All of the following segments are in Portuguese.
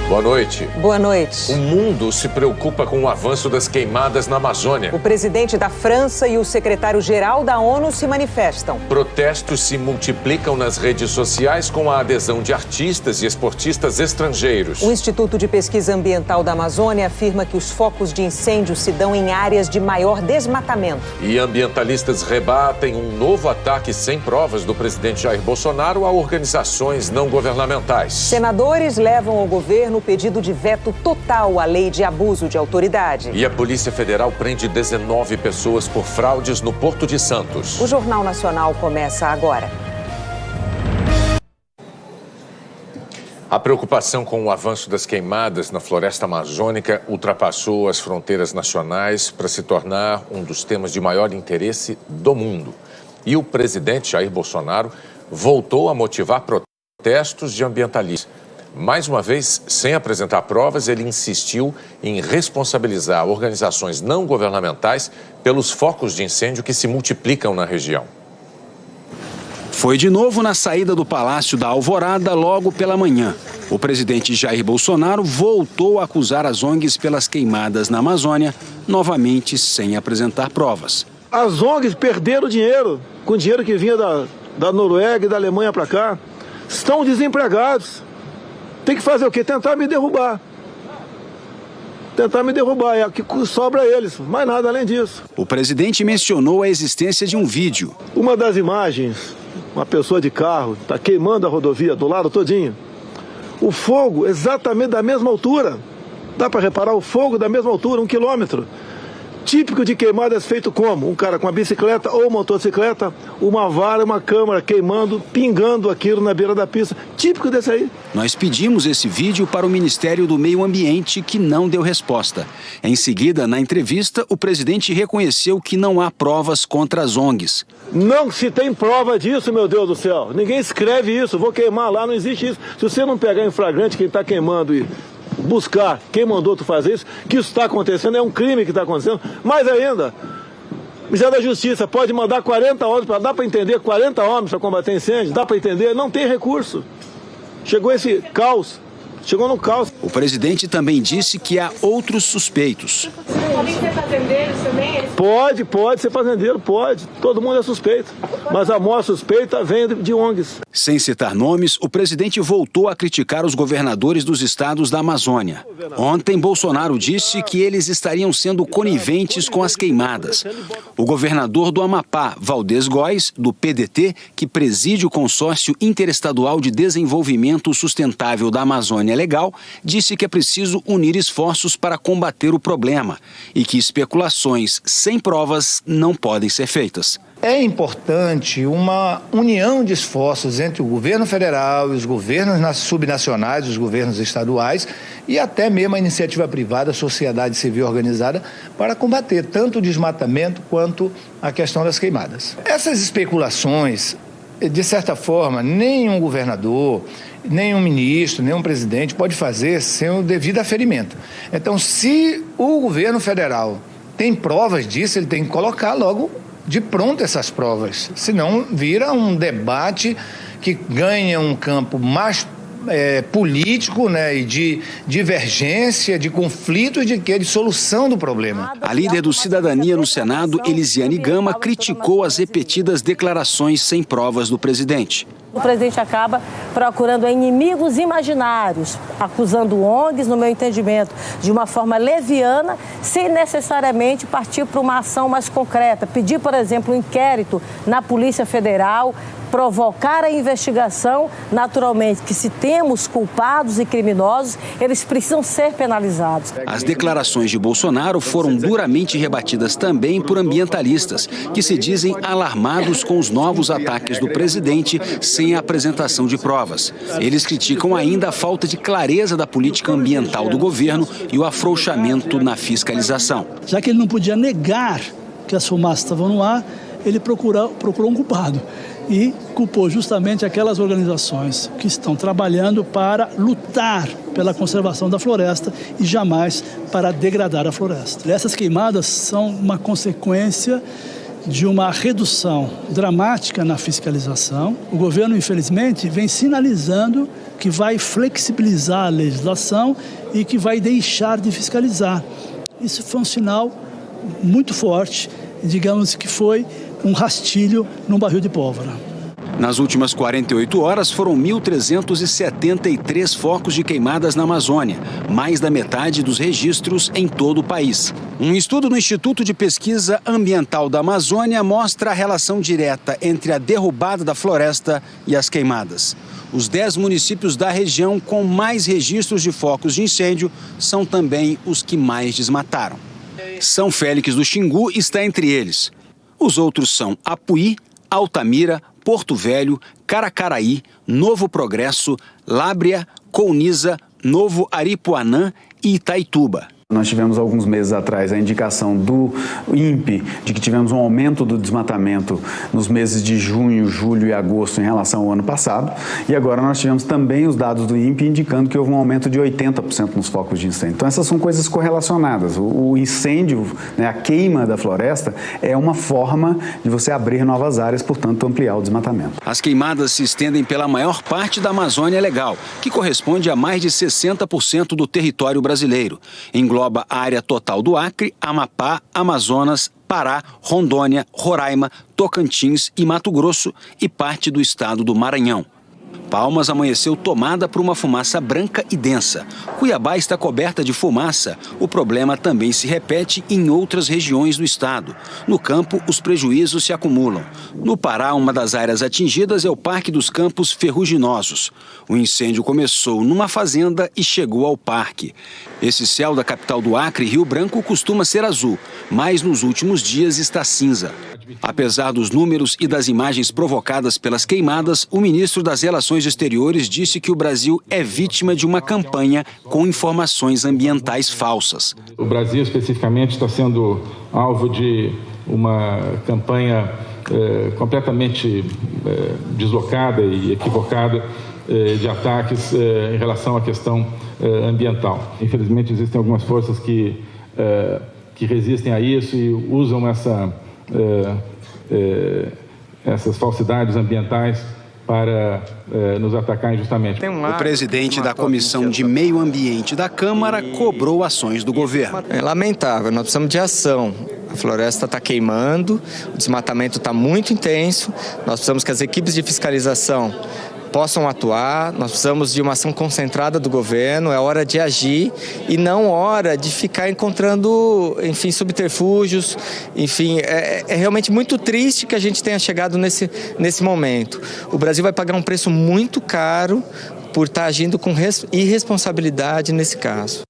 Boa noite. Boa noite. O mundo se preocupa com o avanço das queimadas na Amazônia. O presidente da França e o secretário-geral da ONU se manifestam. Protestos se multiplicam nas redes sociais com a adesão de artistas e esportistas estrangeiros. O Instituto de Pesquisa Ambiental da Amazônia afirma que os focos de incêndio se dão em áreas de maior desmatamento. E ambientalistas rebatem um novo ataque sem provas do presidente Jair Bolsonaro a organizações não governamentais. Senadores levam ao governo o pedido de veto total à lei de abuso de autoridade. E a Polícia Federal prende 19 pessoas por fraudes no Porto de Santos. O Jornal Nacional começa agora. A preocupação com o avanço das queimadas na floresta amazônica ultrapassou as fronteiras nacionais para se tornar um dos temas de maior interesse do mundo. E o presidente Jair Bolsonaro voltou a motivar protestos de ambientalistas. Mais uma vez, sem apresentar provas, ele insistiu em responsabilizar organizações não governamentais pelos focos de incêndio que se multiplicam na região. Foi de novo na saída do Palácio da Alvorada logo pela manhã. O presidente Jair Bolsonaro voltou a acusar as ONGs pelas queimadas na Amazônia, novamente sem apresentar provas. As ONGs perderam dinheiro, com dinheiro que vinha da Noruega e da Alemanha para cá. Estão desempregados. Tem que fazer o quê? Tentar me derrubar. Tentar me derrubar, é o que sobra a eles, mais nada além disso. O presidente mencionou a existência de um vídeo. Uma das imagens, uma pessoa de carro, está queimando a rodovia do lado todinho. O fogo exatamente da mesma altura. Dá para reparar o fogo da mesma altura, 1 quilômetro. Típico de queimadas feito como? Um cara com uma bicicleta ou motocicleta, uma vara, uma câmara queimando, pingando aquilo na beira da pista. Típico desse aí. Nós pedimos esse vídeo para o Ministério do Meio Ambiente, que não deu resposta. Em seguida, na entrevista, o presidente reconheceu que não há provas contra as ONGs. Não se tem prova disso, meu Deus do céu. Ninguém escreve isso, vou queimar lá, não existe isso. Se você não pegar em flagrante quem está queimando e buscar quem mandou tu fazer isso, que isso está acontecendo, é um crime que está acontecendo. Mais ainda, o Ministério da Justiça pode mandar 40 homens, dá para entender, 40 homens para combater incêndio, dá para entender, não tem recurso. Chegou esse caos, chegou no caos. O presidente também disse que há outros suspeitos. Podem ser fazendeiros também? Pode ser fazendeiro, pode. Todo mundo é suspeito. Mas a maior suspeita vem de ONGs. Sem citar nomes, o presidente voltou a criticar os governadores dos estados da Amazônia. Ontem, Bolsonaro disse que eles estariam sendo coniventes com as queimadas. O governador do Amapá, Valdez Góes, do PDT, que preside o Consórcio Interestadual de Desenvolvimento Sustentável da Amazônia Legal, disse que é preciso unir esforços para combater o problema e que especulações sem provas não podem ser feitas. É importante uma união de esforços entre o governo federal e os governos subnacionais, os governos estaduais e até mesmo a iniciativa privada, a sociedade civil organizada, para combater tanto o desmatamento quanto a questão das queimadas. Essas especulações, de certa forma, nenhum governador, nenhum ministro, nenhum presidente pode fazer sem o devido aferimento. Então, se o governo federal tem provas disso, ele tem que colocar logo de pronto essas provas. Senão vira um debate que ganha um campo mais político, né, e de divergência, de conflito e de solução do problema. A líder do Cidadania no Senado, Elisiane Gama, criticou as repetidas declarações sem provas do presidente. O presidente acaba procurando inimigos imaginários, acusando ONGs, no meu entendimento, de uma forma leviana, sem necessariamente partir para uma ação mais concreta. Pedir, por exemplo, um inquérito na Polícia Federal, provocar a investigação, naturalmente, que se temos culpados e criminosos, eles precisam ser penalizados. As declarações de Bolsonaro foram duramente rebatidas também por ambientalistas, que se dizem alarmados com os novos ataques do presidente sem a apresentação de provas. Eles criticam ainda a falta de clareza da política ambiental do governo e o afrouxamento na fiscalização. Já que ele não podia negar que as fumaças estavam no ar, ele procurou um culpado. E culpou justamente aquelas organizações que estão trabalhando para lutar pela conservação da floresta e jamais para degradar a floresta. Essas queimadas são uma consequência de uma redução dramática na fiscalização. O governo, infelizmente, vem sinalizando que vai flexibilizar a legislação e que vai deixar de fiscalizar. Isso foi um sinal muito forte, digamos que foi um rastilho num barril de pólvora. Nas últimas 48 horas, foram 1.373 focos de queimadas na Amazônia, mais da metade dos registros em todo o país. Um estudo do Instituto de Pesquisa Ambiental da Amazônia mostra a relação direta entre a derrubada da floresta e as queimadas. Os 10 municípios da região com mais registros de focos de incêndio são também os que mais desmataram. São Félix do Xingu está entre eles. Os outros são Apuí, Altamira, Porto Velho, Caracaraí, Novo Progresso, Lábrea, Colniza, Novo Aripuanã e Itaituba. Nós tivemos alguns meses atrás a indicação do INPE de que tivemos um aumento do desmatamento nos meses de junho, julho e agosto em relação ao ano passado. E agora nós tivemos também os dados do INPE indicando que houve um aumento de 80% nos focos de incêndio. Então essas são coisas correlacionadas. O incêndio, né, a queima da floresta é uma forma de você abrir novas áreas, portanto ampliar o desmatamento. As queimadas se estendem pela maior parte da Amazônia Legal, que corresponde a mais de 60% do território brasileiro. Engloba a área total do Acre, Amapá, Amazonas, Pará, Rondônia, Roraima, Tocantins e Mato Grosso e parte do estado do Maranhão. Palmas amanheceu tomada por uma fumaça branca e densa. Cuiabá está coberta de fumaça. O problema também se repete em outras regiões do estado. No campo, os prejuízos se acumulam. No Pará, uma das áreas atingidas é o Parque dos Campos Ferruginosos. O incêndio começou numa fazenda e chegou ao parque. Esse céu da capital do Acre, Rio Branco, costuma ser azul, mas nos últimos dias está cinza. Apesar dos números e das imagens provocadas pelas queimadas, o ministro das Relações Exteriores disse que o Brasil é vítima de uma campanha com informações ambientais falsas. O Brasil, especificamente, está sendo alvo de uma campanha completamente deslocada e equivocada de ataques em relação à questão ambiental. Infelizmente, existem algumas forças que resistem a isso e usam essas falsidades ambientais para nos atacar injustamente. O presidente da Comissão de Meio Ambiente da Câmara cobrou ações do governo. É lamentável, nós precisamos de ação. A floresta está queimando, o desmatamento está muito intenso, nós precisamos que as equipes de fiscalização possam atuar, nós precisamos de uma ação concentrada do governo, é hora de agir e não hora de ficar encontrando, enfim, subterfúgios, enfim, é realmente muito triste que a gente tenha chegado nesse momento. O Brasil vai pagar um preço muito caro por estar agindo com irresponsabilidade nesse caso.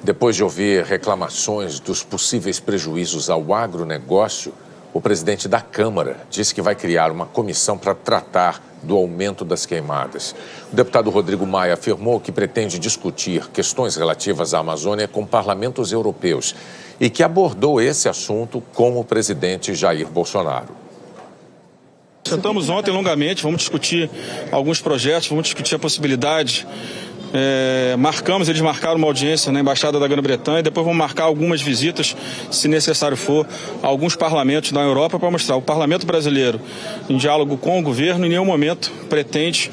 Depois de ouvir reclamações dos possíveis prejuízos ao agronegócio, o presidente da Câmara disse que vai criar uma comissão para tratar do aumento das queimadas. O deputado Rodrigo Maia afirmou que pretende discutir questões relativas à Amazônia com parlamentos europeus e que abordou esse assunto com o presidente Jair Bolsonaro. Sentamos ontem longamente, vamos discutir alguns projetos, vamos discutir a possibilidade. Eles marcaram uma audiência na Embaixada da Grã-Bretanha e depois vamos marcar algumas visitas, se necessário for, a alguns parlamentos da Europa para mostrar. O parlamento brasileiro, em diálogo com o governo, em nenhum momento pretende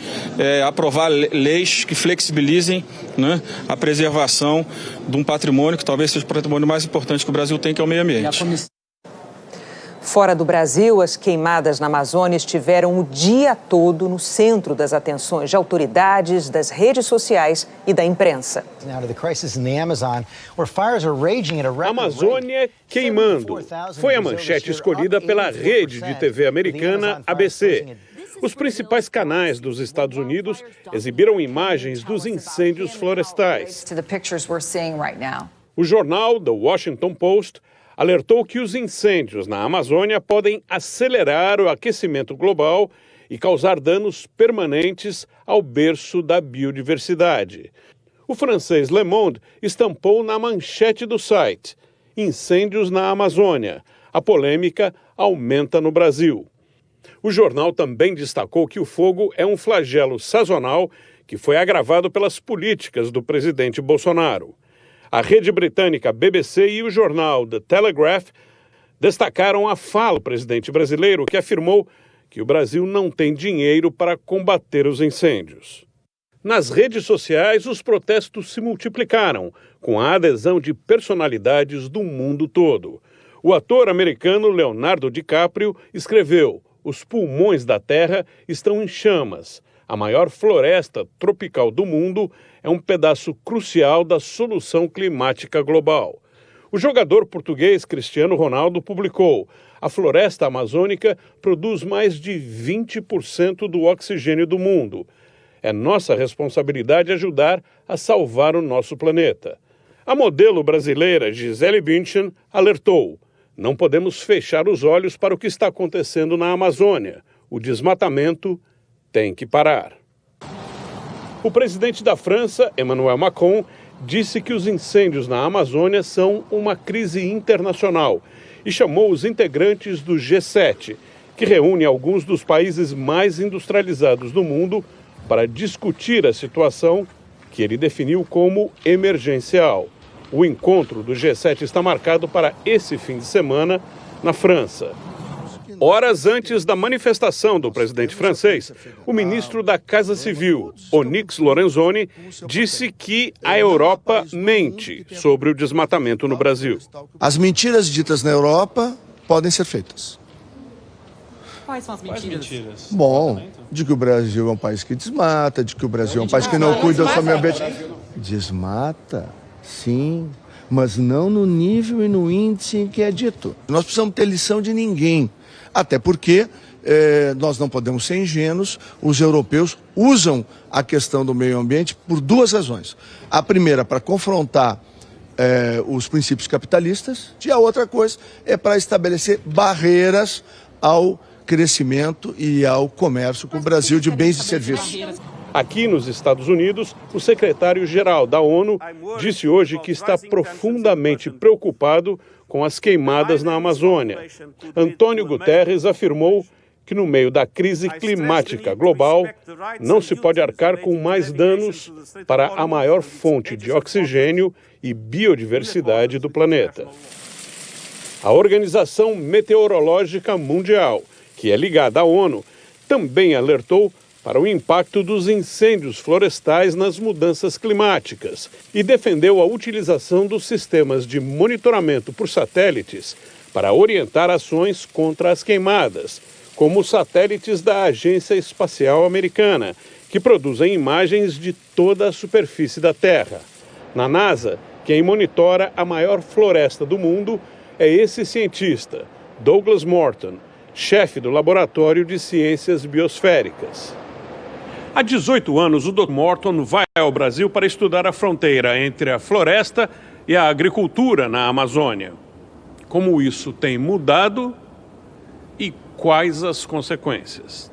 aprovar leis que flexibilizem, né, a preservação de um patrimônio que talvez seja o patrimônio mais importante que o Brasil tem, que é o meio ambiente. Fora do Brasil, as queimadas na Amazônia estiveram o dia todo no centro das atenções de autoridades, das redes sociais e da imprensa. Amazônia queimando. Foi a manchete escolhida pela rede de TV americana ABC. Os principais canais dos Estados Unidos exibiram imagens dos incêndios florestais. O jornal The Washington Post alertou que os incêndios na Amazônia podem acelerar o aquecimento global e causar danos permanentes ao berço da biodiversidade. O francês Le Monde estampou na manchete do site: incêndios na Amazônia. A polêmica aumenta no Brasil. O jornal também destacou que o fogo é um flagelo sazonal que foi agravado pelas políticas do presidente Bolsonaro. A rede britânica BBC e o jornal The Telegraph destacaram a fala do presidente brasileiro, que afirmou que o Brasil não tem dinheiro para combater os incêndios. Nas redes sociais, os protestos se multiplicaram, com a adesão de personalidades do mundo todo. O ator americano Leonardo DiCaprio escreveu: "Os pulmões da Terra estão em chamas. A maior floresta tropical do mundo é um pedaço crucial da solução climática global." O jogador português Cristiano Ronaldo publicou: "A floresta amazônica produz mais de 20% do oxigênio do mundo. É nossa responsabilidade ajudar a salvar o nosso planeta." A modelo brasileira Gisele Bündchen alertou: "Não podemos fechar os olhos para o que está acontecendo na Amazônia. O desmatamento tem que parar." O presidente da França, Emmanuel Macron, disse que os incêndios na Amazônia são uma crise internacional e chamou os integrantes do G7, que reúne alguns dos países mais industrializados do mundo, para discutir a situação que ele definiu como emergencial. O encontro do G7 está marcado para esse fim de semana na França. Horas antes da manifestação do presidente francês, o ministro da Casa Civil, Onyx Lorenzoni, disse que a Europa mente sobre o desmatamento no Brasil. As mentiras ditas na Europa podem ser feitas. Quais são as mentiras? Bom, de que o Brasil é um país que desmata, de que o Brasil é um país que não cuida do seu meio ambiente. Desmata, sim, mas não no nível e no índice em que é dito. Nós precisamos ter lição de ninguém. Até porque nós não podemos ser ingênuos, os europeus usam a questão do meio ambiente por duas razões. A primeira, para confrontar os princípios capitalistas, e a outra coisa é para estabelecer barreiras ao crescimento e ao comércio com o Brasil de bens e serviços. Aqui nos Estados Unidos, o secretário-geral da ONU disse hoje que está profundamente preocupado com as queimadas na Amazônia. Antônio Guterres afirmou que no meio da crise climática global não se pode arcar com mais danos para a maior fonte de oxigênio e biodiversidade do planeta. A Organização Meteorológica Mundial, que é ligada à ONU, também alertou para o impacto dos incêndios florestais nas mudanças climáticas e defendeu a utilização dos sistemas de monitoramento por satélites para orientar ações contra as queimadas, como os satélites da Agência Espacial Americana, que produzem imagens de toda a superfície da Terra. Na NASA, quem monitora a maior floresta do mundo é esse cientista, Douglas Morton, chefe do Laboratório de Ciências Biosféricas. Há 18 anos, o Dr. Morton vai ao Brasil para estudar a fronteira entre a floresta e a agricultura na Amazônia. Como isso tem mudado e quais as consequências?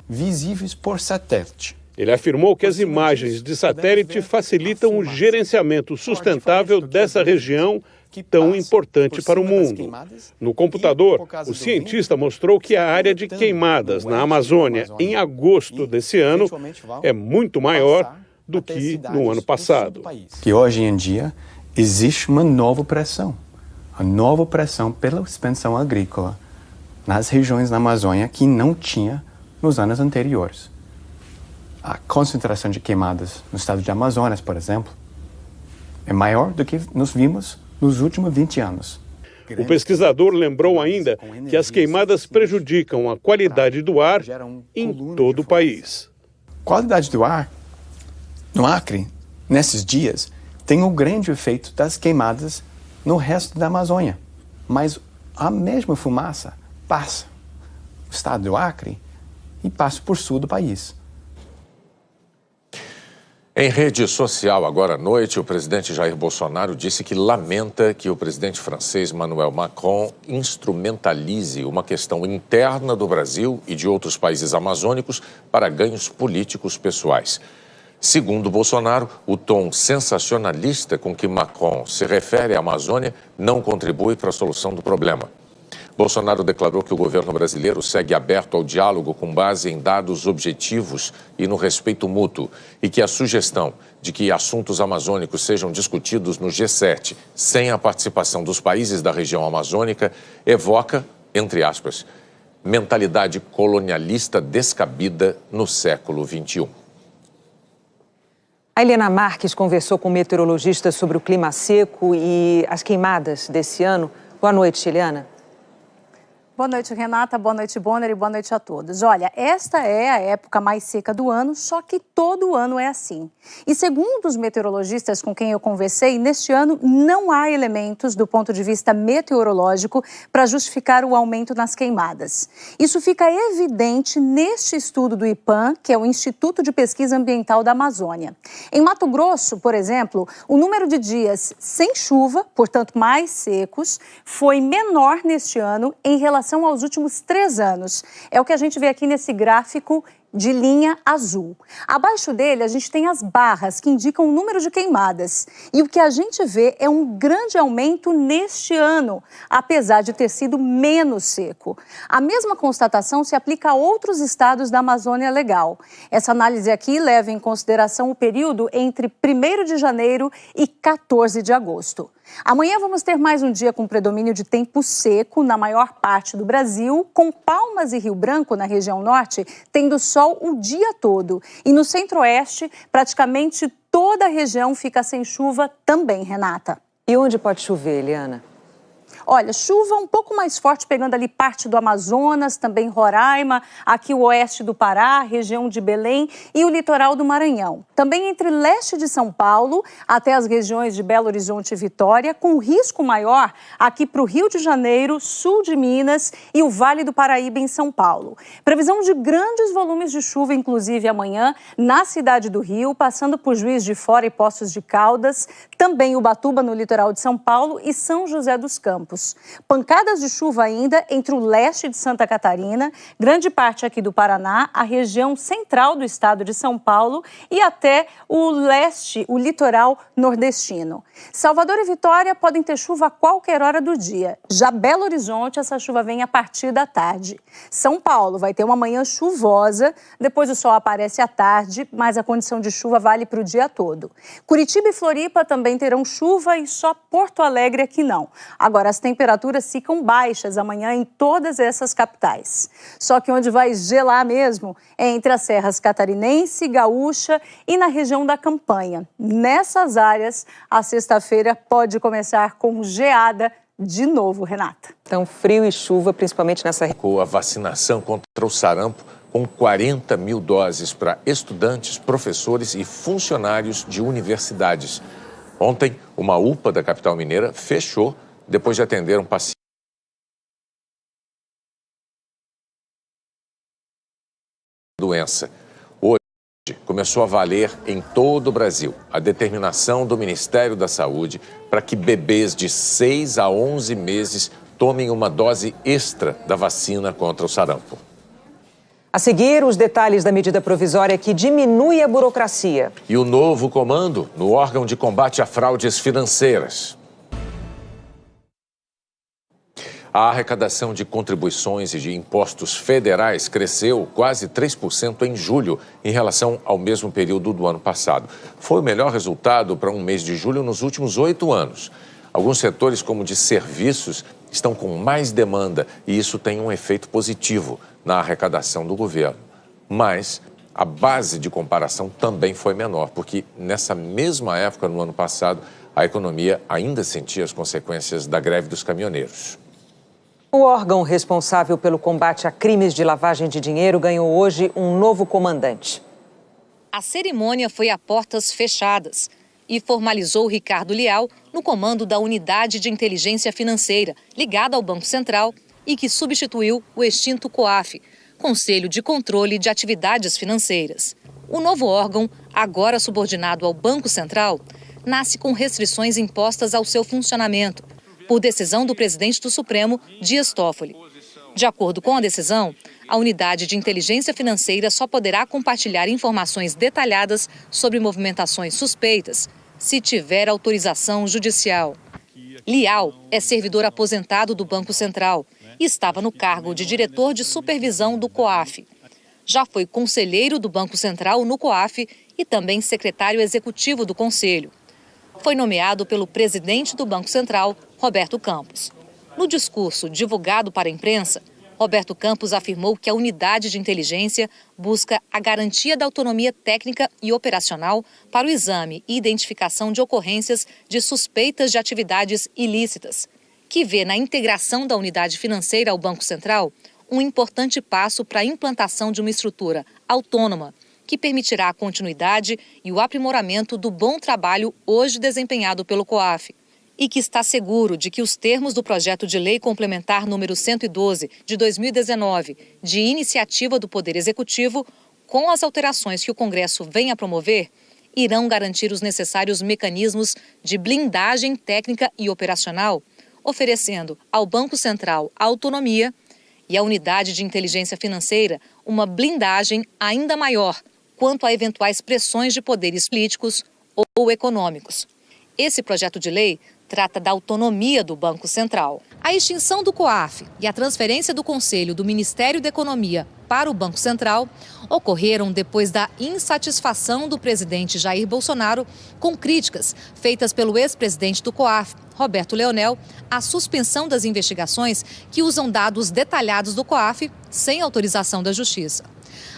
Visíveis por satélite. Ele afirmou que as imagens de satélite facilitam o gerenciamento sustentável dessa região tão importante para o mundo. No computador, o cientista mostrou que a área de queimadas na Amazônia em agosto desse ano é muito maior do que no ano passado. Que hoje em dia existe uma nova pressão pela expansão agrícola nas regiões da Amazônia que não tinha nos anos anteriores. A concentração de queimadas no estado de Amazonas, por exemplo, é maior do que nós vimos nos últimos 20 anos. O pesquisador lembrou ainda que as queimadas prejudicam a qualidade do ar em todo o país. A qualidade do ar no Acre, nesses dias, tem um grande efeito das queimadas no resto da Amazônia. Mas a mesma fumaça passa no estado do Acre e passa por sul do país. Em rede social, agora à noite, o presidente Jair Bolsonaro disse que lamenta que o presidente francês Emmanuel Macron instrumentalize uma questão interna do Brasil e de outros países amazônicos para ganhos políticos pessoais. Segundo Bolsonaro, o tom sensacionalista com que Macron se refere à Amazônia não contribui para a solução do problema. Bolsonaro declarou que o governo brasileiro segue aberto ao diálogo com base em dados objetivos e no respeito mútuo e que a sugestão de que assuntos amazônicos sejam discutidos no G7 sem a participação dos países da região amazônica evoca, entre aspas, mentalidade colonialista descabida no século XXI. A Helena Marques conversou com meteorologistas sobre o clima seco e as queimadas desse ano. Boa noite, Eliana. Boa noite, Renata. Boa noite, Bonner, e boa noite a todos. Olha, esta é a época mais seca do ano, só que todo ano é assim. E segundo os meteorologistas com quem eu conversei, neste ano não há elementos do ponto de vista meteorológico para justificar o aumento nas queimadas. Isso fica evidente neste estudo do IPAM, que é o Instituto de Pesquisa Ambiental da Amazônia. Em Mato Grosso, por exemplo, o número de dias sem chuva, portanto mais secos, foi menor neste ano em relação aos últimos 3 anos. É o que a gente vê aqui nesse gráfico de linha azul. Abaixo dele, a gente tem as barras que indicam o número de queimadas. E o que a gente vê é um grande aumento neste ano, apesar de ter sido menos seco. A mesma constatação se aplica a outros estados da Amazônia Legal. Essa análise aqui leva em consideração o período entre 1º de janeiro e 14 de agosto. Amanhã vamos ter mais um dia com predomínio de tempo seco na maior parte do Brasil, com Palmas e Rio Branco, na região norte, tendo sol o dia todo. E no centro-oeste, praticamente toda a região fica sem chuva também, Renata. E onde pode chover, Eliana? Olha, chuva um pouco mais forte, pegando ali parte do Amazonas, também Roraima, aqui o oeste do Pará, região de Belém e o litoral do Maranhão. Também entre leste de São Paulo até as regiões de Belo Horizonte e Vitória, com risco maior aqui para o Rio de Janeiro, sul de Minas e o Vale do Paraíba em São Paulo. Previsão de grandes volumes de chuva, inclusive amanhã, na cidade do Rio, passando por Juiz de Fora e Poços de Caldas, também Ubatuba no litoral de São Paulo e São José dos Campos. Pancadas de chuva ainda entre o leste de Santa Catarina, grande parte aqui do Paraná, a região central do estado de São Paulo e até o leste, o litoral nordestino. Salvador e Vitória podem ter chuva a qualquer hora do dia. Já Belo Horizonte, essa chuva vem a partir da tarde. São Paulo vai ter uma manhã chuvosa, depois o sol aparece à tarde, mas a condição de chuva vale para o dia todo. Curitiba e Floripa também terão chuva e só Porto Alegre aqui não. Agora, as temperaturas ficam baixas amanhã em todas essas capitais. Só que onde vai gelar mesmo é entre as serras catarinense, gaúcha e na região da Campanha. Nessas áreas, a sexta-feira pode começar com geada de novo, Renata. Então, frio e chuva, principalmente nessa região. Com a vacinação contra o sarampo, com 40 mil doses para estudantes, professores e funcionários de universidades. Ontem, uma UPA da capital mineira fechou depois de atender um paciente. Doença. Hoje começou a valer em todo o Brasil a determinação do Ministério da Saúde para que bebês de 6 a 11 meses tomem uma dose extra da vacina contra o sarampo. A seguir, os detalhes da medida provisória que diminui a burocracia. E o novo comando no órgão de combate a fraudes financeiras. A arrecadação de contribuições e de impostos federais cresceu quase 3% em julho em relação ao mesmo período do ano passado. Foi o melhor resultado para um mês de julho nos últimos 8 anos. Alguns setores, como o de serviços, estão com mais demanda e isso tem um efeito positivo na arrecadação do governo. Mas a base de comparação também foi menor, porque nessa mesma época, no ano passado, a economia ainda sentia as consequências da greve dos caminhoneiros. O órgão responsável pelo combate a crimes de lavagem de dinheiro ganhou hoje um novo comandante. A cerimônia foi a portas fechadas e formalizou Ricardo Leal no comando da Unidade de Inteligência Financeira, ligada ao Banco Central e que substituiu o extinto COAF, Conselho de Controle de Atividades Financeiras. O novo órgão, agora subordinado ao Banco Central, nasce com restrições impostas ao seu funcionamento, por decisão do presidente do Supremo, Dias Toffoli. De acordo com a decisão, a Unidade de Inteligência Financeira só poderá compartilhar informações detalhadas sobre movimentações suspeitas se tiver autorização judicial. Leal é servidor aposentado do Banco Central e estava no cargo de diretor de supervisão do COAF. Já foi conselheiro do Banco Central no COAF e também secretário executivo do Conselho. Foi nomeado pelo presidente do Banco Central, Roberto Campos. No discurso divulgado para a imprensa, Roberto Campos afirmou que a unidade de inteligência busca a garantia da autonomia técnica e operacional para o exame e identificação de ocorrências de suspeitas de atividades ilícitas, que vê na integração da unidade financeira ao Banco Central um importante passo para a implantação de uma estrutura autônoma que permitirá a continuidade e o aprimoramento do bom trabalho hoje desempenhado pelo COAF, e que está seguro de que os termos do projeto de lei complementar número 112 de 2019, de iniciativa do Poder Executivo, com as alterações que o Congresso vem a promover, irão garantir os necessários mecanismos de blindagem técnica e operacional, oferecendo ao Banco Central autonomia e à unidade de inteligência financeira uma blindagem ainda maior quanto a eventuais pressões de poderes políticos ou econômicos. Esse projeto de lei trata da autonomia do Banco Central. A extinção do COAF e a transferência do Conselho do Ministério da Economia para o Banco Central ocorreram depois da insatisfação do presidente Jair Bolsonaro com críticas feitas pelo ex-presidente do COAF, Roberto Leonel, à suspensão das investigações que usam dados detalhados do COAF sem autorização da Justiça.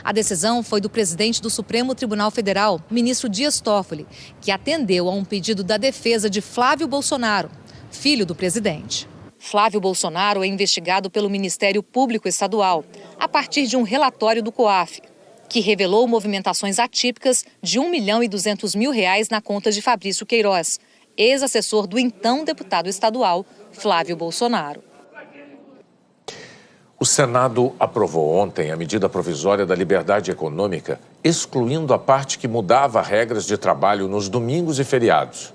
A decisão foi do presidente do Supremo Tribunal Federal, ministro Dias Toffoli, que atendeu a um pedido da defesa de Flávio Bolsonaro, filho do presidente. Flávio Bolsonaro é investigado pelo Ministério Público Estadual, a partir de um relatório do COAF, que revelou movimentações atípicas de R$ 1.200.000 na conta de Fabrício Queiroz, ex-assessor do então deputado estadual Flávio Bolsonaro. O Senado aprovou ontem a medida provisória da liberdade econômica, excluindo a parte que mudava regras de trabalho nos domingos e feriados.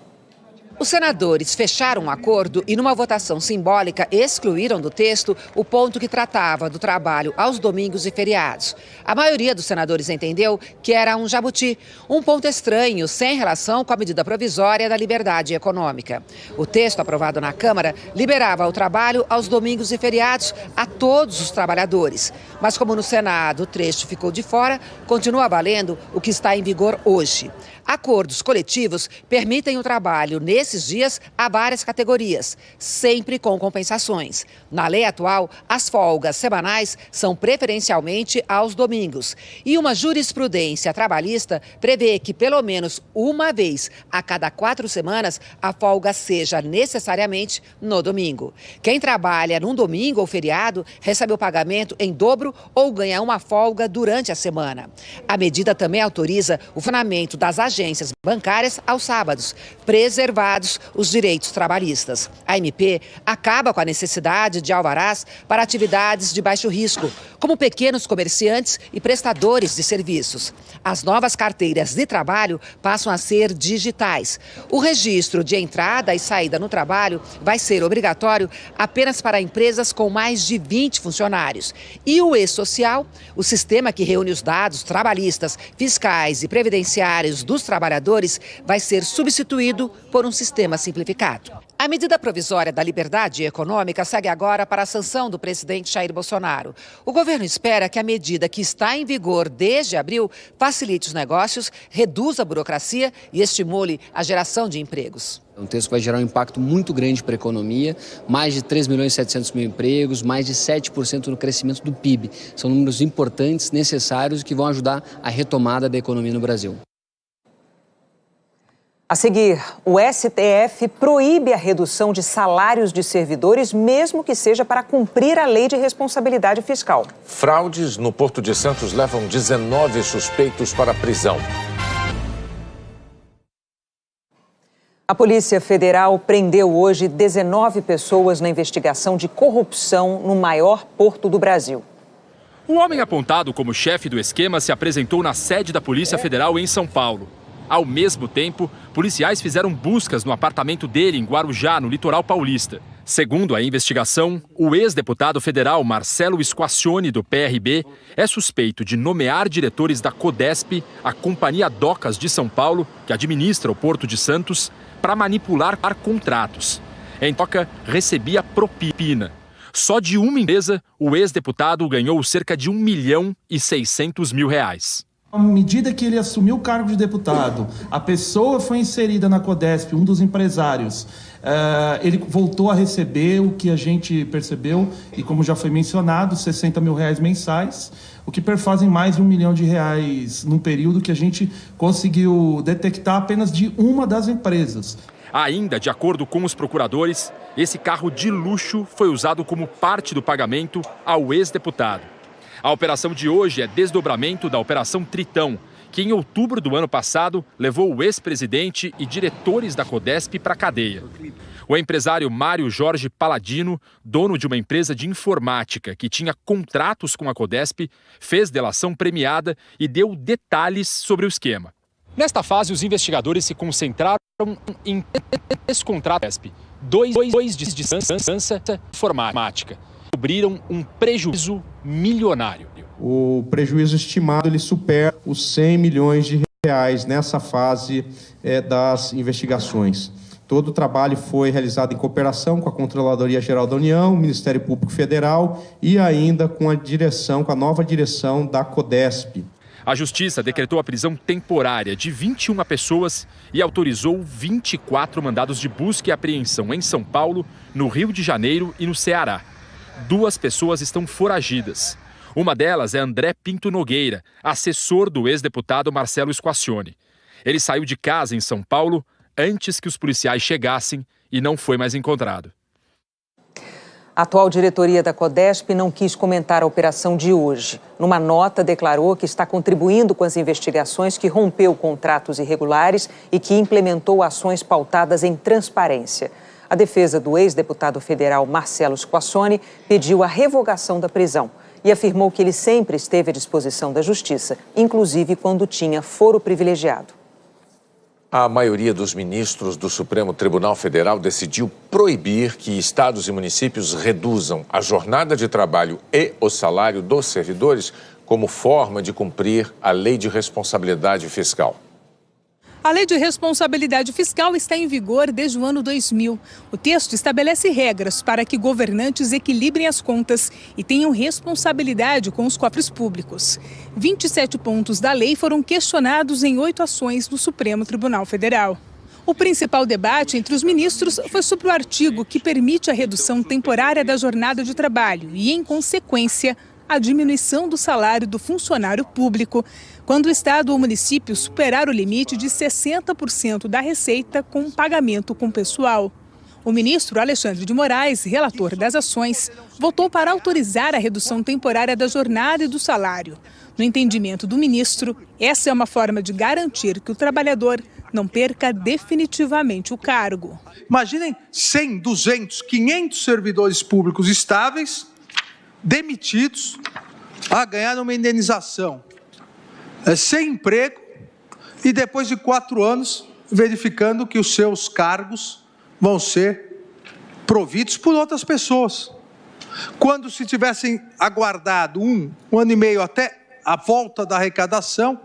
Os senadores fecharam um acordo e, numa votação simbólica, excluíram do texto o ponto que tratava do trabalho aos domingos e feriados. A maioria dos senadores entendeu que era um jabuti, um ponto estranho, sem relação com a medida provisória da liberdade econômica. O texto aprovado na Câmara liberava o trabalho aos domingos e feriados a todos os trabalhadores. Mas, como no Senado o trecho ficou de fora, continua valendo o que está em vigor hoje. Acordos coletivos permitem o trabalho nesses dias a várias categorias, sempre com compensações. Na lei atual, as folgas semanais são preferencialmente aos domingos. E uma jurisprudência trabalhista prevê que pelo menos uma vez a cada 4 semanas a folga seja necessariamente no domingo. Quem trabalha num domingo ou feriado recebe o pagamento em dobro ou ganha uma folga durante a semana. A medida também autoriza o funcionamento das agências bancárias aos sábados, preservados os direitos trabalhistas. A MP acaba com a necessidade de alvarás para atividades de baixo risco, como pequenos comerciantes e prestadores de serviços. As novas carteiras de trabalho passam a ser digitais. O registro de entrada e saída no trabalho vai ser obrigatório apenas para empresas com mais de 20 funcionários. E o E-Social, o sistema que reúne os dados trabalhistas, fiscais e previdenciários dos trabalhadores, vai ser substituído por um sistema simplificado. A medida provisória da liberdade econômica segue agora para a sanção do presidente Jair Bolsonaro. O governo espera que a medida, que está em vigor desde abril, facilite os negócios, reduza a burocracia e estimule a geração de empregos. É um texto que vai gerar um impacto muito grande para a economia, mais de 3.700.000 empregos, mais de 7% no crescimento do PIB. São números importantes, necessários e que vão ajudar a retomada da economia no Brasil. A seguir, o STF proíbe a redução de salários de servidores, mesmo que seja para cumprir a lei de responsabilidade fiscal. Fraudes no Porto de Santos levam 19 suspeitos para a prisão. A Polícia Federal prendeu hoje 19 pessoas na investigação de corrupção no maior porto do Brasil. O homem apontado como chefe do esquema se apresentou na sede da Polícia Federal em São Paulo. Ao mesmo tempo, policiais fizeram buscas no apartamento dele em Guarujá, no litoral paulista. Segundo a investigação, o ex-deputado federal Marcelo Squacione, do PRB, é suspeito de nomear diretores da Codesp, a Companhia Docas de São Paulo, que administra o Porto de Santos, para manipular contratos. Em troca, recebia propina. Só de uma empresa, o ex-deputado ganhou cerca de R$ 1.600.000. À medida que ele assumiu o cargo de deputado, a pessoa foi inserida na Codesp, um dos empresários, ele voltou a receber o que a gente percebeu, e como já foi mencionado, R$60 mil mensais, o que perfazem mais de R$1 milhão num período que a gente conseguiu detectar apenas de uma das empresas. Ainda, de acordo com os procuradores, esse carro de luxo foi usado como parte do pagamento ao ex-deputado. A operação de hoje é desdobramento da Operação Tritão, que em outubro do ano passado levou o ex-presidente e diretores da Codesp para a cadeia. O empresário Mário Jorge Paladino, dono de uma empresa de informática que tinha contratos com a Codesp, fez delação premiada e deu detalhes sobre o esquema. Nesta fase, os investigadores se concentraram em descontrato da Codesp, dois de distância informática. Cobriram um prejuízo milionário. O prejuízo estimado ele supera os R$100 milhões nessa fase das investigações. Todo o trabalho foi realizado em cooperação com a Controladoria Geral da União, o Ministério Público Federal e ainda com a nova direção da Codesp. A Justiça decretou a prisão temporária de 21 pessoas e autorizou 24 mandados de busca e apreensão em São Paulo, no Rio de Janeiro e no Ceará. 2 pessoas estão foragidas. Uma delas é André Pinto Nogueira, assessor do ex-deputado Marcelo Squacione. Ele saiu de casa em São Paulo antes que os policiais chegassem e não foi mais encontrado. A atual diretoria da Codesp não quis comentar a operação de hoje. Numa nota, declarou que está contribuindo com as investigações que rompeu contratos irregulares e que implementou ações pautadas em transparência. A defesa do ex-deputado federal Marcelo Squacione pediu a revogação da prisão e afirmou que ele sempre esteve à disposição da Justiça, inclusive quando tinha foro privilegiado. A maioria dos ministros do Supremo Tribunal Federal decidiu proibir que estados e municípios reduzam a jornada de trabalho e o salário dos servidores como forma de cumprir a Lei de Responsabilidade Fiscal. A Lei de Responsabilidade Fiscal está em vigor desde o ano 2000. O texto estabelece regras para que governantes equilibrem as contas e tenham responsabilidade com os cofres públicos. 27 pontos da lei foram questionados em 8 ações no Supremo Tribunal Federal. O principal debate entre os ministros foi sobre o artigo que permite a redução temporária da jornada de trabalho e, em consequência, a diminuição do salário do funcionário público quando o Estado ou município superar o limite de 60% da receita com pagamento com pessoal. O ministro Alexandre de Moraes, relator das ações, votou para autorizar a redução temporária da jornada e do salário. No entendimento do ministro, essa é uma forma de garantir que o trabalhador não perca definitivamente o cargo. Imaginem 100, 200, 500 servidores públicos estáveis demitidos a ganhar uma indenização, sem emprego, e depois de 4 anos verificando que os seus cargos vão ser providos por outras pessoas. Quando se tivessem aguardado um ano e meio até a volta da arrecadação,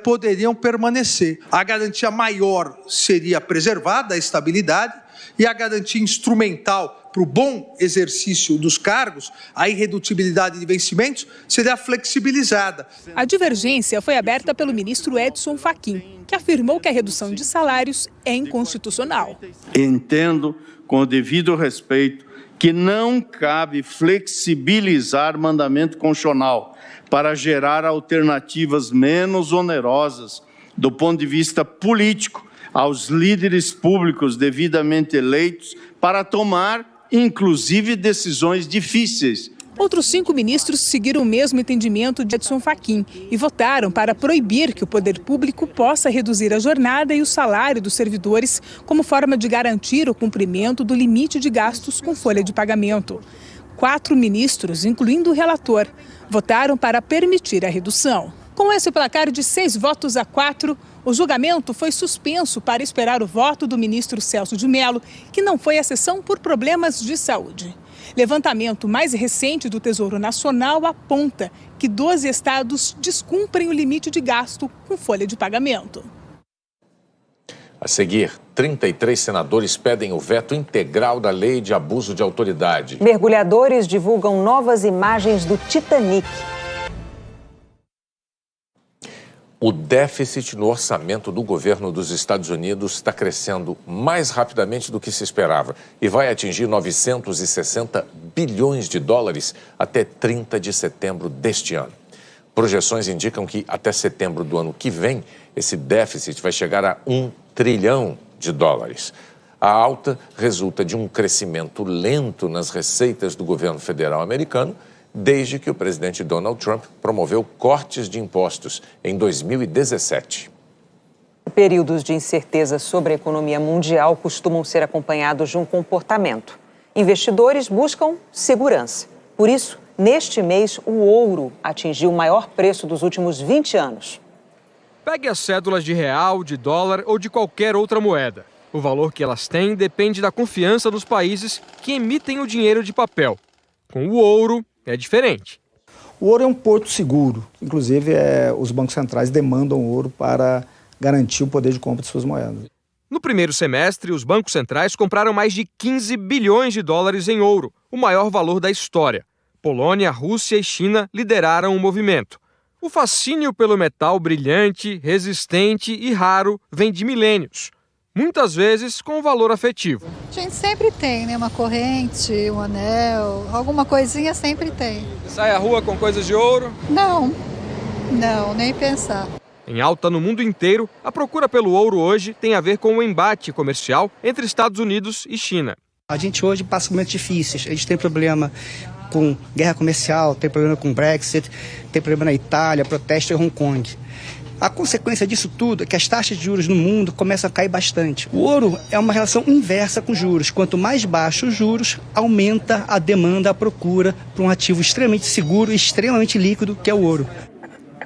poderiam permanecer. A garantia maior seria preservada, a estabilidade, e a garantia instrumental para o bom exercício dos cargos, a irredutibilidade de vencimentos, seria flexibilizada. A divergência foi aberta pelo ministro Edson Fachin, que afirmou que a redução de salários é inconstitucional. Entendo, com o devido respeito, que não cabe flexibilizar mandamento constitucional para gerar alternativas menos onerosas do ponto de vista político aos líderes públicos devidamente eleitos para tomar, inclusive, decisões difíceis. Outros 5 ministros seguiram o mesmo entendimento de Edson Fachin e votaram para proibir que o poder público possa reduzir a jornada e o salário dos servidores como forma de garantir o cumprimento do limite de gastos com folha de pagamento. 4 ministros, incluindo o relator, votaram para permitir a redução. Com esse placar de 6 votos a 4, o julgamento foi suspenso para esperar o voto do ministro Celso de Mello, que não foi à sessão por problemas de saúde. Levantamento mais recente do Tesouro Nacional aponta que 12 estados descumprem o limite de gasto com folha de pagamento. A seguir, 33 senadores pedem o veto integral da lei de abuso de autoridade. Mergulhadores divulgam novas imagens do Titanic. O déficit no orçamento do governo dos Estados Unidos está crescendo mais rapidamente do que se esperava e vai atingir 960 bilhões de dólares até 30 de setembro deste ano. Projeções indicam que até setembro do ano que vem, esse déficit vai chegar a 1 trilhão de dólares. A alta resulta de um crescimento lento nas receitas do governo federal americano, desde que o presidente Donald Trump promoveu cortes de impostos em 2017. Períodos de incerteza sobre a economia mundial costumam ser acompanhados de um comportamento. Investidores buscam segurança. Por isso, neste mês, o ouro atingiu o maior preço dos últimos 20 anos. Pegue as cédulas de real, de dólar ou de qualquer outra moeda. O valor que elas têm depende da confiança dos países que emitem o dinheiro de papel. Com o ouro, é diferente. O ouro é um porto seguro. Inclusive, os bancos centrais demandam ouro para garantir o poder de compra de suas moedas. No primeiro semestre, os bancos centrais compraram mais de 15 bilhões de dólares em ouro, o maior valor da história. Polônia, Rússia e China lideraram o movimento. O fascínio pelo metal brilhante, resistente e raro vem de milênios, muitas vezes com valor afetivo. A gente sempre tem, né? Uma corrente, um anel, alguma coisinha sempre tem. Sai à rua com coisas de ouro? Não, nem pensar. Em alta no mundo inteiro, a procura pelo ouro hoje tem a ver com o embate comercial entre Estados Unidos e China. A gente hoje passa momentos difíceis. A gente tem problema com guerra comercial, tem problema com Brexit, tem problema na Itália, protesto em Hong Kong. A consequência disso tudo é que as taxas de juros no mundo começam a cair bastante. O ouro é uma relação inversa com juros. Quanto mais baixos os juros, aumenta a demanda, a procura por um ativo extremamente seguro e extremamente líquido, que é o ouro.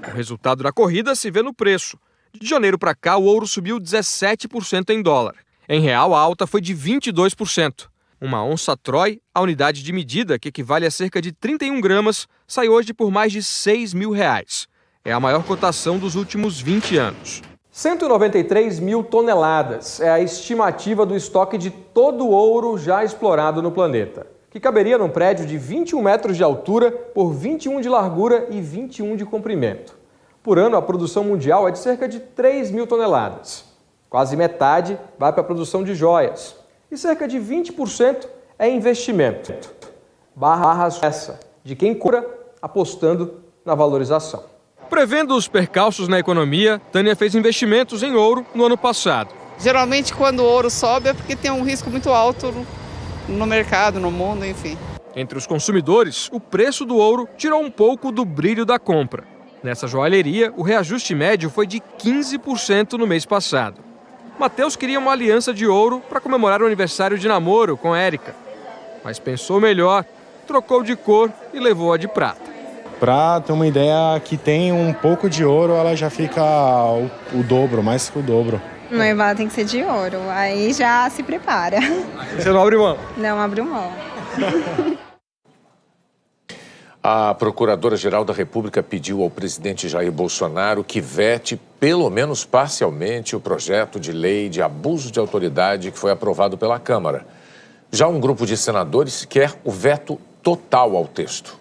O resultado da corrida se vê no preço. De janeiro para cá, o ouro subiu 17% em dólar. Em real, a alta foi de 22%. Uma onça Troy, a unidade de medida, que equivale a cerca de 31 gramas, sai hoje por mais de R$6 mil. É a maior cotação dos últimos 20 anos. 193 mil toneladas é a estimativa do estoque de todo o ouro já explorado no planeta, que caberia num prédio de 21 metros de altura por 21 de largura e 21 de comprimento. Por ano, a produção mundial é de cerca de 3 mil toneladas. Quase metade vai para a produção de joias. E cerca de 20% é investimento. Barra essa de quem compra apostando na valorização. Prevendo os percalços na economia, Tânia fez investimentos em ouro no ano passado. Geralmente, quando o ouro sobe é porque tem um risco muito alto no mercado, no mundo, enfim. Entre os consumidores, o preço do ouro tirou um pouco do brilho da compra. Nessa joalheria, o reajuste médio foi de 15% no mês passado. Matheus queria uma aliança de ouro para comemorar o aniversário de namoro com Érica. Mas pensou melhor, trocou de cor e levou a de prata. Para ter uma ideia, que tem um pouco de ouro, ela já fica o dobro, mais que o dobro. Noivado tem que ser de ouro, aí já se prepara. Você não abre mão? Não abro mão. A Procuradora-Geral da República pediu ao presidente Jair Bolsonaro que vete, pelo menos parcialmente, o projeto de lei de abuso de autoridade que foi aprovado pela Câmara. Já um grupo de senadores quer o veto total ao texto.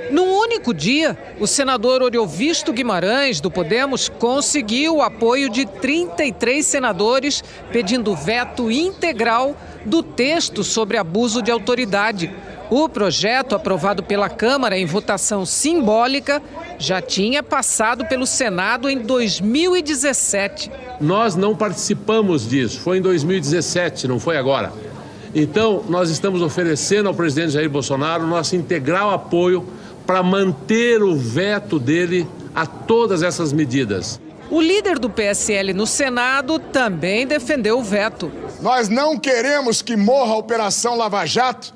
Num único dia, o senador Oriovisto Guimarães, do Podemos, conseguiu o apoio de 33 senadores pedindo veto integral do texto sobre abuso de autoridade. O projeto, aprovado pela Câmara em votação simbólica, já tinha passado pelo Senado em 2017. Nós não participamos disso, foi em 2017, não foi agora. Então, nós estamos oferecendo ao presidente Jair Bolsonaro nosso integral apoio para manter o veto dele a todas essas medidas. O líder do PSL no Senado também defendeu o veto. Nós não queremos que morra a Operação Lava Jato.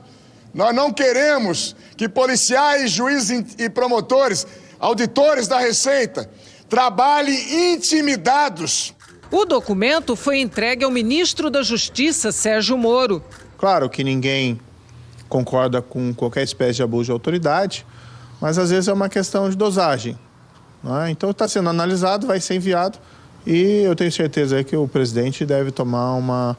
Nós não queremos que policiais, juízes e promotores, auditores da Receita, trabalhem intimidados. O documento foi entregue ao ministro da Justiça, Sérgio Moro. Claro que ninguém concorda com qualquer espécie de abuso de autoridade, mas às vezes é uma questão de dosagem, não é? Então está sendo analisado, vai ser enviado e eu tenho certeza que o presidente deve tomar uma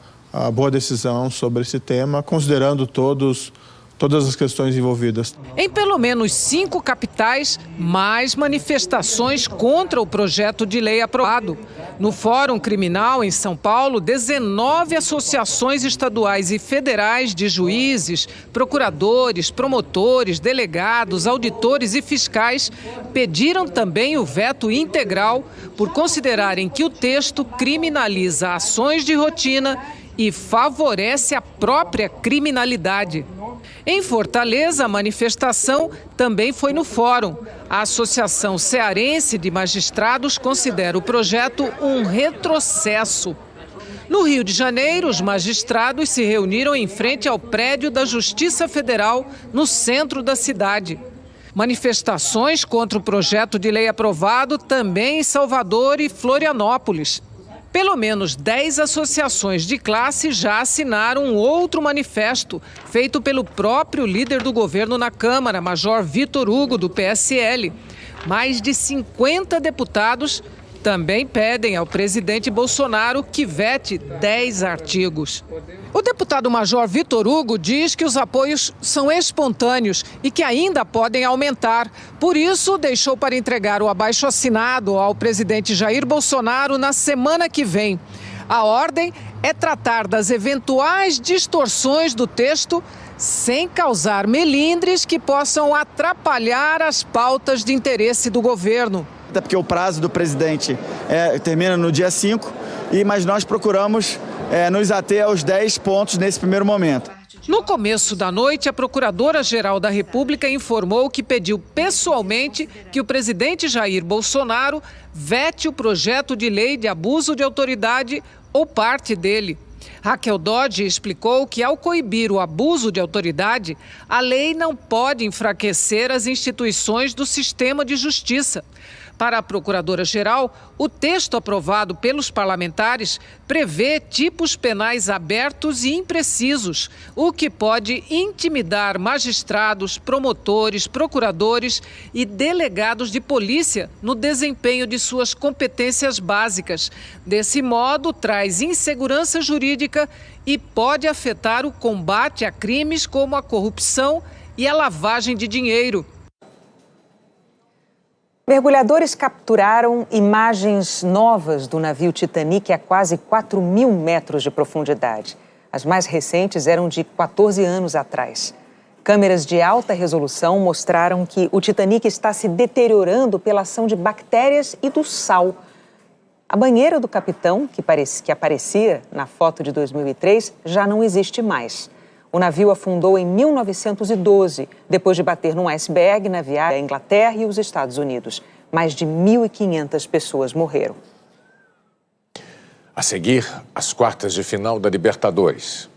boa decisão sobre esse tema, considerando todos todas as questões envolvidas. Em pelo menos 5 capitais, mais manifestações contra o projeto de lei aprovado. No Fórum Criminal, em São Paulo, 19 associações estaduais e federais de juízes, procuradores, promotores, delegados, auditores e fiscais pediram também o veto integral por considerarem que o texto criminaliza ações de rotina e favorece a própria criminalidade. Em Fortaleza, a manifestação também foi no Fórum. A Associação Cearense de Magistrados considera o projeto um retrocesso. No Rio de Janeiro, os magistrados se reuniram em frente ao prédio da Justiça Federal, no centro da cidade. Manifestações contra o projeto de lei aprovado também em Salvador e Florianópolis. Pelo menos 10 associações de classe já assinaram um outro manifesto, feito pelo próprio líder do governo na Câmara, Major Vitor Hugo, do PSL. Mais de 50 deputados também pedem ao presidente Bolsonaro que vete 10 artigos. O deputado Major Vitor Hugo diz que os apoios são espontâneos e que ainda podem aumentar. Por isso, deixou para entregar o abaixo-assinado ao presidente Jair Bolsonaro na semana que vem. A ordem é tratar das eventuais distorções do texto sem causar melindres que possam atrapalhar as pautas de interesse do governo. Até porque o prazo do presidente termina no dia 5, mas nós procuramos nos ater aos 10 pontos nesse primeiro momento. No começo da noite, a Procuradora-Geral da República informou que pediu pessoalmente que o presidente Jair Bolsonaro vete o projeto de lei de abuso de autoridade ou parte dele. Raquel Dodge explicou que, ao coibir o abuso de autoridade, a lei não pode enfraquecer as instituições do sistema de justiça. Para a Procuradora-Geral, o texto aprovado pelos parlamentares prevê tipos penais abertos e imprecisos, o que pode intimidar magistrados, promotores, procuradores e delegados de polícia no desempenho de suas competências básicas. Desse modo, traz insegurança jurídica e pode afetar o combate a crimes como a corrupção e a lavagem de dinheiro. Mergulhadores capturaram imagens novas do navio Titanic a quase 4.000 metros de profundidade. As mais recentes eram de 14 anos atrás. Câmeras de alta resolução mostraram que o Titanic está se deteriorando pela ação de bactérias e do sal. A banheira do capitão, que aparecia na foto de 2003, já não existe mais. O navio afundou em 1912, depois de bater num iceberg na viagem à Inglaterra e os Estados Unidos. Mais de 1.500 pessoas morreram. A seguir, as quartas de final da Libertadores.